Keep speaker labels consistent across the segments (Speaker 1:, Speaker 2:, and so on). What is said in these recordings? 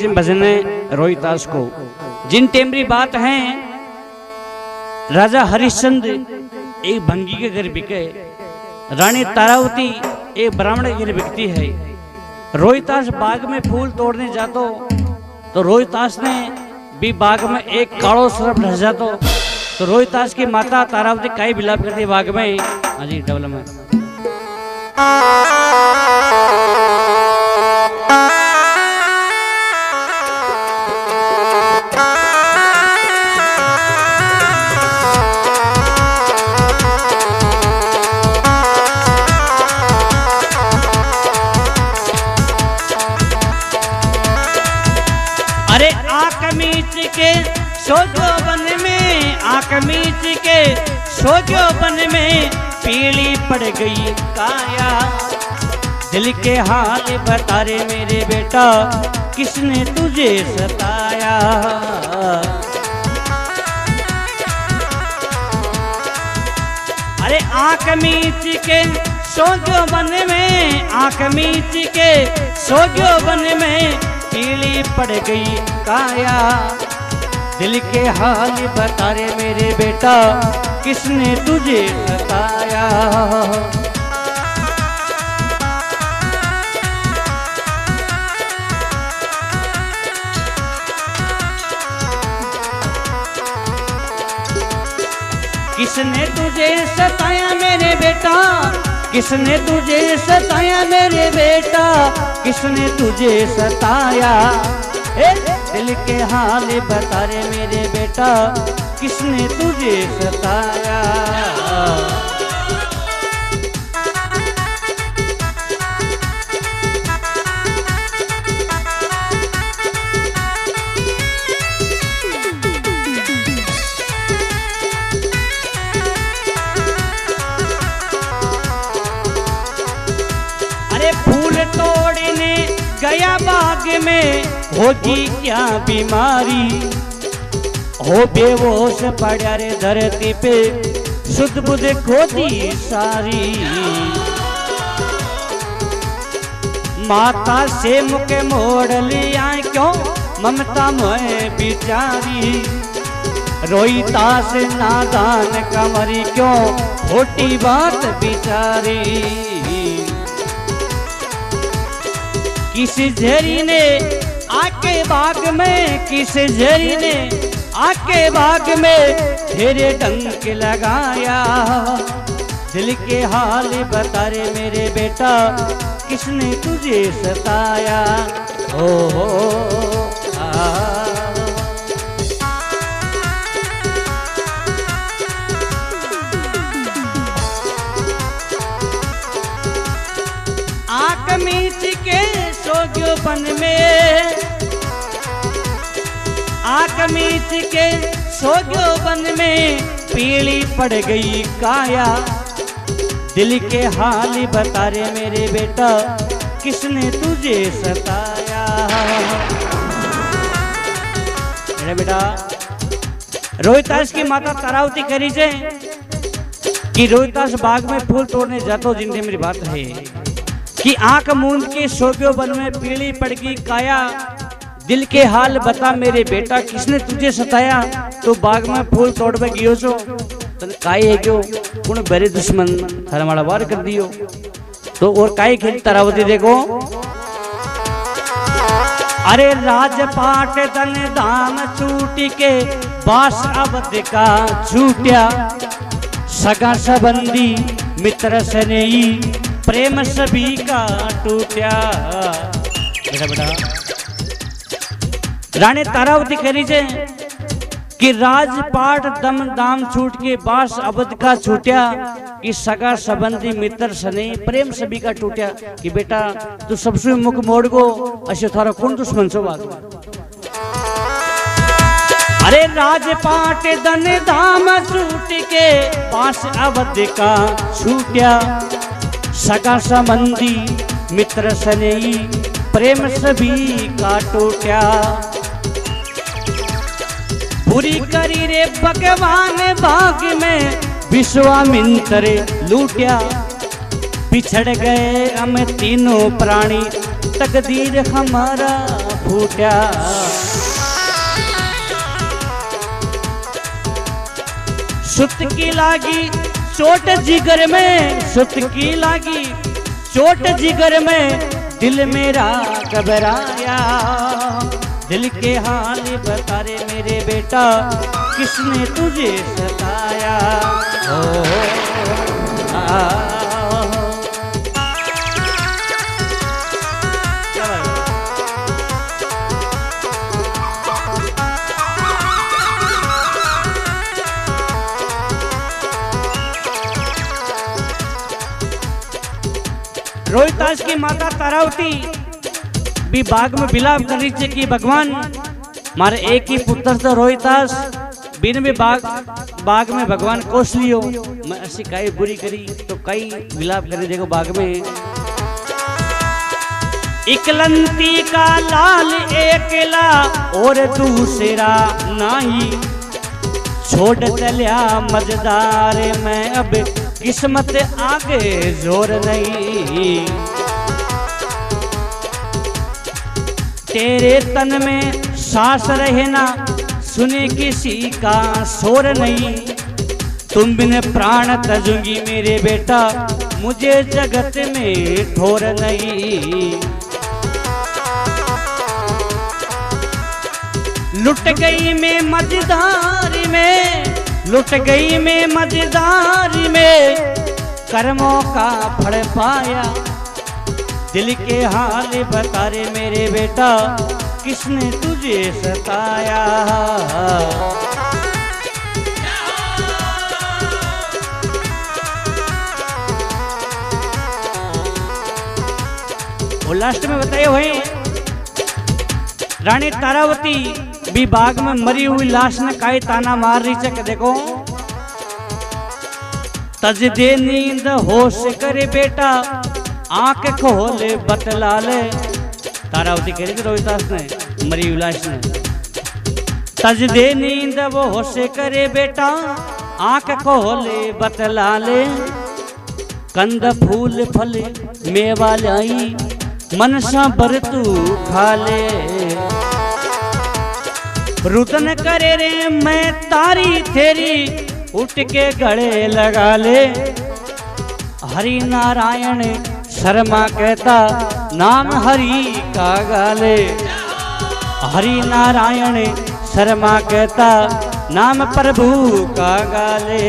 Speaker 1: भजन है रोहितास को। जिन टेमरी बात है, राजा हरिश्चंद्र एक भंगी के घर बिके, रानी तारावती एक ब्राह्मण के घर बिकती है। रोहितास बाग में फूल तोड़ने जातो तो रोहितास ने भी बाग में एक कालो सर्प ढस जातो, तो रोहितास की माता तारावती काई विलाप करती बाग में। हाँ जी, डबल में के सोजो बन में, आंख मीच के सोजो बन में पीली पड़ गई काया। दिल के हाल बता रे मेरे बेटा, किसने तुझे सताया। अरे आंख मीच के सोजो बन में, आंख मीच के सोजो बन में पीली पड़ गई काया। दिल के हाल बता रे मेरे बेटा, किसने तुझे सताया। किसने तुझे सताया मेरे बेटा, किसने तुझे सताया मेरे बेटा, किसने तुझे सताया। दिल के हाल बता रे मेरे बेटा, किसने तुझे सताया। अरे फूल तोड़ने गया बाग में, होगी क्या बीमारी। हो बेहोश पड़ा रे धरती पे, सुध बुध खोदी सारी। माता से मुख मोड़ लिया क्यों, ममता मोह बिचारी। रोहितास नादान कमरी क्यों, खोटी बात बिचारी। किसी झरी ने आके बाग में, किस झरी ने आके बाग में तेरे डंक लगाया। दिल के हाल बता रे मेरे बेटा, किसने तुझे सताया। हो आंख मीच के सोजो बन में, आंख मीच के सोजो बन में पीली पड़ गई काया। दिल के हाल बता रे मेरे बेटा, किसने तुझे सताया। मेरा बेटा रोहितास की माता तारावती करी जे कि रोहितास बाग में फूल तोड़ने जातो, जिनसे मेरी बात है कि आंख मूंद के सोग्यो बन में पीली पड़ गई काया। दिल के हाल बता मेरे बेटा, किसने तुझे सताया। तो बाग में फूल तोड़ में गियो छो, तने काई है क्यों कौन बड़े दुश्मन थारा माड़ा वार कर दियो। तो और काई खेल तारावती देखो। अरे राजपाट तन दाम छूट के, बास अवध का छूट्या। सगा संबंधी मित्र स्नेही, प्रेम सभी का टूटा। बेटा रानी तारावती करी जे कि राजपाट दम दाम छूट के, बास अवध का छूट्या। कि सगा संबंधी मित्र सने प्रेम सभी का टूटा। कि बेटा तू सबसे मुख मोड़ गो, अशे थारा कौन दुश्मन सो बात। अरे राजपाट दन दाम छूट के, बास अवध का छूट्या। सगा संबंधी मित्र स्नेही, प्रेम सभी का टूटा। पूरी करी रे भगवान बाग में, विश्वामित्र लूटिया। बिछड़ गए हम तीनों प्राणी, तकदीर हमारा फूटा। सुत की लागी चोट जिगर में, सुत की लागी चोट जिगर में, दिल मेरा घबराया। दिल के हाल बता रे मेरे बेटा, किसने तुझे सताया। ओ, रोहितास की माता तारावती भी बाग में बिलाप कर रही थी कि भगवान मारे एक ही पुत्र तो रोहितास बिन में बाग में भगवान कोस लियो। मैं ऐसी कई बुरी करी तो कई बिलाप करी। देखो बाग में इकलंती का लाल एकला और दूसरा नहीं, छोड़ चलिया मजेदार मैं अब किस्मत आगे जोर नहीं। तेरे तन में सांस रहे ना, सुने किसी का शोर नहीं। तुम बिन प्राण तजूंगी मेरे बेटा, मुझे जगत में ठोर नहीं। लुट गई मैं मजेदारी में, लुट गई मैं मजेदारी में, कर्मों का फल पाया। दिल के हाल बता रे मेरे बेटा, किसने तुझे सताया। और लास्ट में बताए हुए रानी तारावती भी बाग में मरी हुई लाश ने काई ताना मार रही है। देखो तज दे नींद होश करे बेटा, आंख खोले बतला ले। तारावती कह रही थी रोहितास ने मरी हुई लाश ने, तज दे नींद वो होश करे बेटा, आंख खोले बतला ले। कंद फूल फल मेवा लाई, मनसा बर तू खा ले। रुदन करे रे मैं तारी तेरी, उठ के गले लगा ले। हरि नारायण शर्मा कहता, नाम हरि का गाले। हरि नारायण शर्मा कहता, नाम प्रभु का गाले।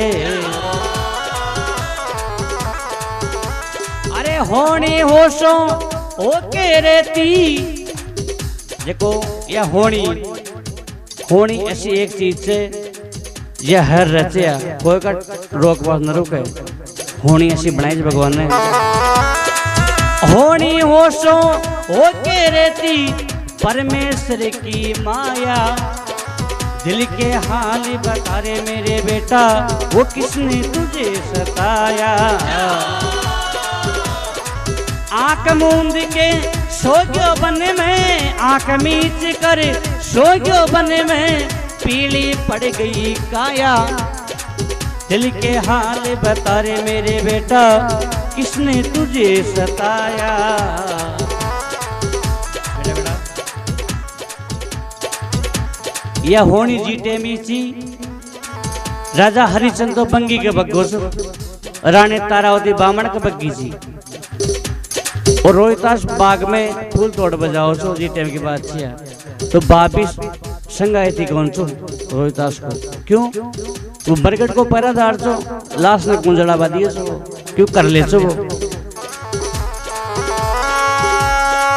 Speaker 1: अरे होनी होशो ओके रहती। देखो यह होनी ऐसी एक चीज से यह हर रचया कोई का रोक पास न रुके। होनी ऐसी बनाई भगवान ने। होनी होशो होके रहती परमेश्वर की माया। दिल के हाल बता रे मेरे बेटा, वो किसने तुझे सताया। आंख मूंद के सोजो बन में, आंख मीच कर सोजो बन में, पीली पड़ गई काया। दिल के हाल बता रे मेरे बेटा, किसने तुझे सताया। यह होनी जीते मीची राजा हरिचंद्र बंगी के बग्गो से, रानी तारावती बामण के बग्गी जी। और रोहितास बाग में फूल तोड़ बजाओ सो जी टाइम की बात थी। तो बापिस संगाई थी कौन सो रोहितास को, क्यों वो बरगद को पैरादार सो लाश ने कुंजड़ा बादिए सो, क्यों कर ले सो वो।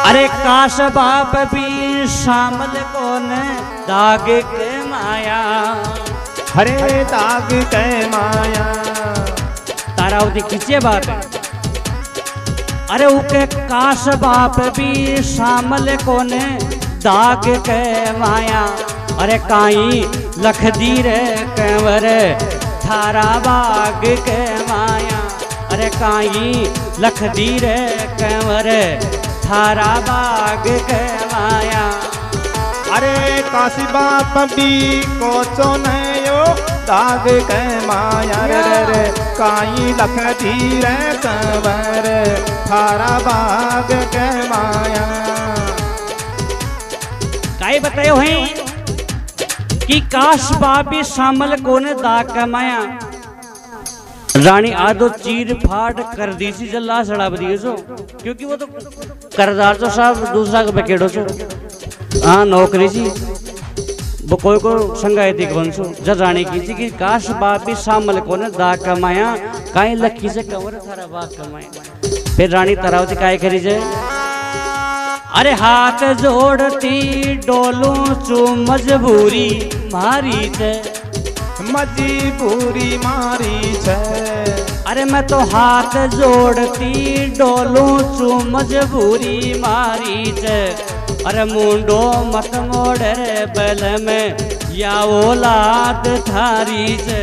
Speaker 1: अरे काश बाप भी शामल कौन दाग के माया।
Speaker 2: हरे दाग के माया।
Speaker 1: तारावती खींचे बात है। अरे उके काश बाप भी शामल कोने दाग के माया। अरे काई लख दीर कंवर थारा बाग के माया। अरे काई लख दीर कंवर थारा बाग के माया।
Speaker 2: अरे काशी बाप भी कोचो नयो दाग के माया। रे रे काई लख धीर कंवर थारा बाग के माया।
Speaker 1: काई बतायो हैं कि काश बाबी शामल कोने दाग कमाया रानी आदो चीर फाड़ कर दी सी जल्ला सड़ा बदी सो, क्योंकि वो तो करदार तो साहब दूसरा का बकेड़ो सो हाँ नौकरी सी वो कोई को संगाई थी कौन सो जब रानी की थी कि काश बाबी शामल कोने दाग कमाया काई लक्की से कवर थारा बाग कमाया। फिर रानी तारावती काय करी जाए अरे हाथ जोड़ती डोलू चू मजबूरी मारी छे
Speaker 2: मजबूरी मारी छे।
Speaker 1: अरे मैं तो हाथ जोड़ती डोलू चू मजबूरी मारी छे। अरे मुंडो मत मोड़ रे बल में या औलाद थारी छे।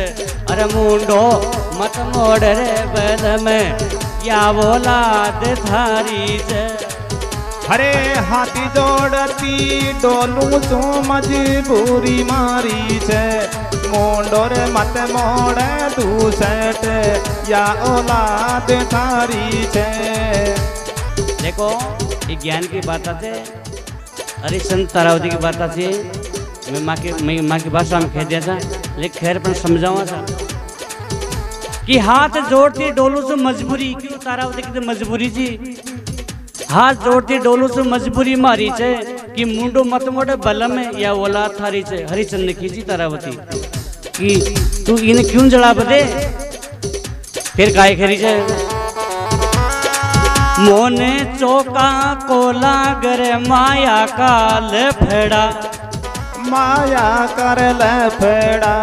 Speaker 1: अरे मुंडो मत मोड़ रे बल में या औलाद थारी छे।
Speaker 2: हरे हाथी जोड़ती डोलू चू मजबूरी मारी छे। मोंडोर मत मोड़े तू सेठ या औलाद थारी छे।
Speaker 1: देखो ये ज्ञान की बात आते अरे संत तारावती की बात आती मैं माँ की भाषा में कह दिया था लेकिन खैर पर समझावा था कि हाथ जोड़ती डोलू से मजबूरी क्यों तारावती की मजबूरी जी हाथ जोड़ती डोलू से मजबूरी मारी छे कि मुंडो मत मोड़े बल में या औलाद थारी छे। हरिचंद ने खींची तारावती कि तू इन्हें क्यों जड़ा बदे। फिर काय करी छे मोने चौका को लागर माया का लफड़ा
Speaker 2: माया कर लफड़ा।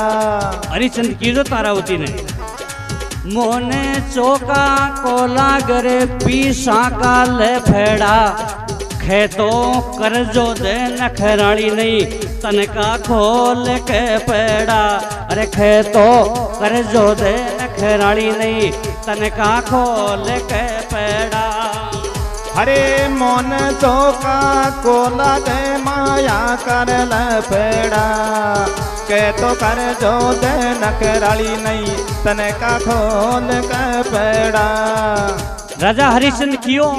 Speaker 1: हरिचंद की जो तारावती ने मोने चौका को लागर पीसा का लफड़ा खेतों कर जो दे नखरानी नहीं तनका खोल के पेड़ा। अरे खेतों कर जो दे नखरानी नहीं तनका खोल के पेड़ा।
Speaker 2: हरे मोन चौका को लगे माया कर लफड़ा के तो कर जो दे नखरानी नहीं तनका खोल के पेड़ा।
Speaker 1: राजा हरिश्चंद्र क्यों